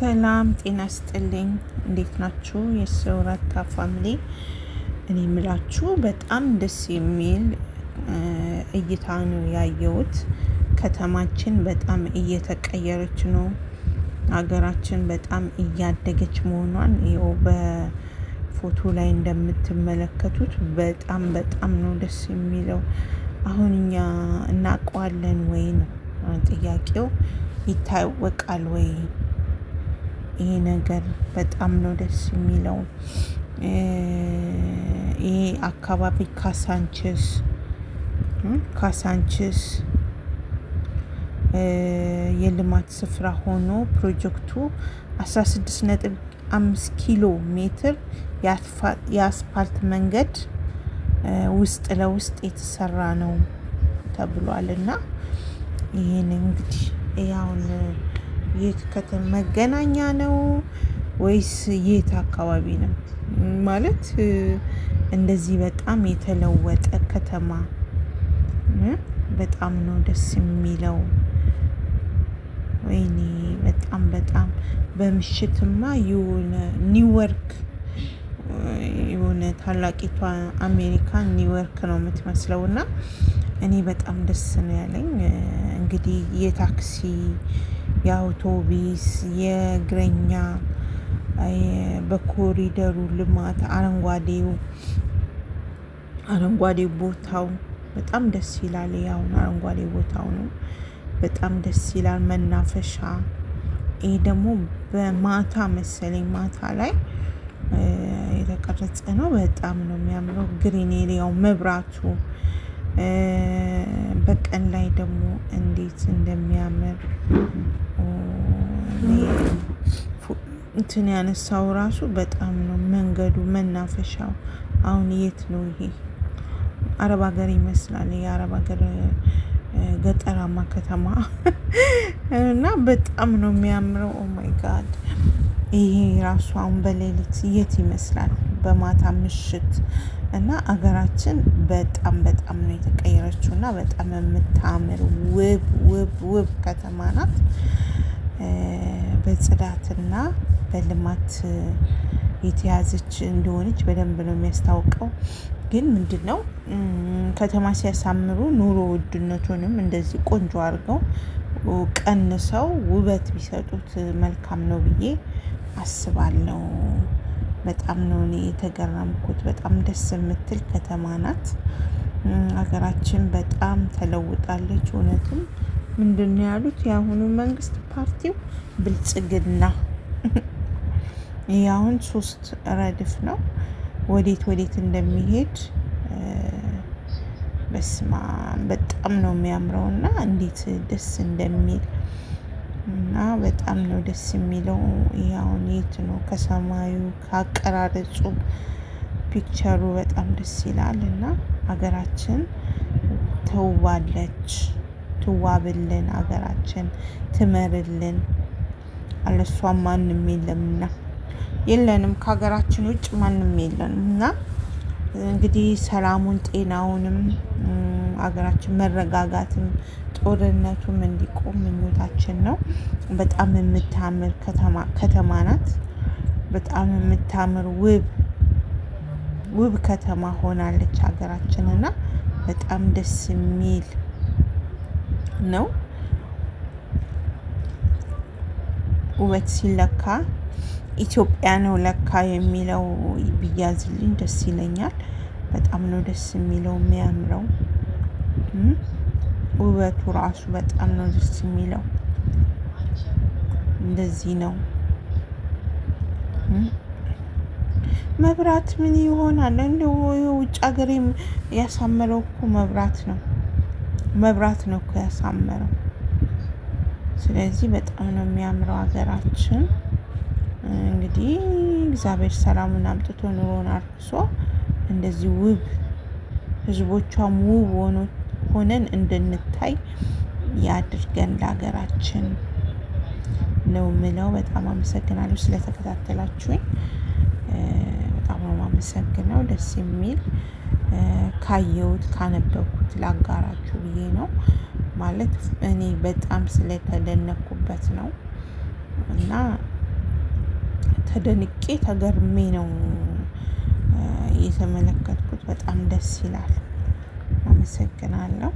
ሰላም ጤና ስጥልኝ። እንዴት ናችሁ? የሰውራታ ፋሚሊ። እኔ የምላችሁ በጣም ደስ የሚል እይታ ነው ያየሁት። ከተማችን በጣም እየተቀየረች ነው። ሀገራችን በጣም እያደገች መሆኗን ይኸው በፎቶ ላይ እንደምትመለከቱት በጣም ነው ደስ የሚለው። አሁን እኛ እናውቀዋለን ወይ ነው ጥያቄው። ይታወቃል ወይ? ይሄ ነገር በጣም ነው ደስ የሚለው። ይሄ አካባቢ ካሳንችስ የልማት ስፍራ ሆኖ ፕሮጀክቱ 16.5 ኪሎ ሜትር የአስፓልት መንገድ ውስጥ ለውስጥ የተሰራ ነው ተብሏል። እና ይሄን እንግዲህ ያውን የት ከተማ መገናኛ ነው ወይስ የት አካባቢ ነው? ማለት እንደዚህ በጣም የተለወጠ ከተማ በጣም ነው ደስ የሚለው። ወይኔ በጣም በምሽትማ ኒውዮርክ የሆነ ታላቂቷ አሜሪካን ኒውዮርክ ነው የምትመስለውና እኔ በጣም ደስ ነው ያለኝ። እንግዲህ የታክሲ፣ የአውቶቢስ፣ የእግረኛ በኮሪደሩ ልማት አረንጓዴ ቦታው በጣም ደስ ይላል። ያው አረንጓዴ ቦታው ነው በጣም ደስ ይላል። መናፈሻ ይሄ ደግሞ በማታ መሰለኝ ማታ ላይ የተቀረጸ ነው። በጣም ነው የሚያምረው። ግሪን ኤሪያው መብራቱ በቀን ላይ ደግሞ እንዴት እንደሚያምር እንትን ያነሳው ራሱ በጣም ነው። መንገዱ መናፈሻው አሁን የት ነው ይሄ? አረብ ሀገር ይመስላል። የአረብ ሀገር ገጠራማ ከተማ እና በጣም ነው የሚያምረው። ኦ ማይ ጋድ! ይሄ ራሱ አሁን በሌሊት የት ይመስላል? በማታ ምሽት እና አገራችን በጣም ነው የተቀየረችው እና በጣም የምታምር ውብ ከተማ ናት። በጽዳትና በልማት የተያዘች እንደሆነች በደንብ ነው የሚያስታውቀው። ግን ምንድነው ከተማ ሲያሳምሩ ኑሮ ውድነቱንም እንደዚህ ቆንጆ አድርገው ቀንሰው ውበት ቢሰጡት መልካም ነው ብዬ አስባለሁ። በጣም ነው እኔ የተገረምኩት። በጣም ደስ የምትል ከተማ ናት። ሀገራችን በጣም ተለውጣለች። እውነትም ምንድነው ያሉት የአሁኑ መንግስት ፓርቲው ብልጽግና። ይሄ አሁን 3 ረድፍ ነው። ወዴት እንደሚሄድ በስማ በጣም ነው የሚያምረው እና እንዴት ደስ እንደሚል እና በጣም ነው ደስ የሚለው። ይሄ አሁን የት ነው? ከሰማዩ ከአቀራረጹ ፒክቸሩ በጣም ደስ ይላል እና ሀገራችን ተውባለች። ትዋብልን፣ ሀገራችን ትመርልን። አለሷ ማንም የለንም። ከሀገራችን ውጭ ማንም የለንም እና እንግዲህ ሰላሙን ጤናውንም ሀገራችን መረጋጋትም ጦርነቱም እንዲቆም ምኞታችን ነው። በጣም የምታምር ከተማ ናት። በጣም የምታምር ውብ ከተማ ሆናለች ሀገራችን እና በጣም ደስ የሚል ነው። ውበት ሲለካ ኢትዮጵያ ነው ለካ የሚለው ቢያዝልኝ ደስ ይለኛል። በጣም ነው ደስ የሚለው የሚያምረው። ውበቱ ራሱ በጣም ነው ደስ የሚለው። እንደዚህ ነው። መብራት ምን ይሆናል? እንደው የውጭ ሀገር ያሳመረው እኮ መብራት ነው እኮ ያሳመረው። ስለዚህ በጣም ነው የሚያምረው ሀገራችን። እንግዲህ እግዚአብሔር ሰላሙን አምጥቶ ኑሮን አርክሶ እንደዚህ ውብ ህዝቦቿም ውብ ሆነን እንድንታይ ያድርገን ለሀገራችን ነው የምለው። በጣም አመሰግናለሁ ስለተከታተላችሁኝ። በጣም ነው የማመሰግነው። ደስ የሚል ካየሁት ካነበብኩት ላጋራችሁ ብዬ ነው። ማለት እኔ በጣም ስለተደነኩበት ነው እና ተደንቄ ተገርሜ ነው የተመለከትኩት። በጣም ደስ ይላል። አመሰግናለሁ።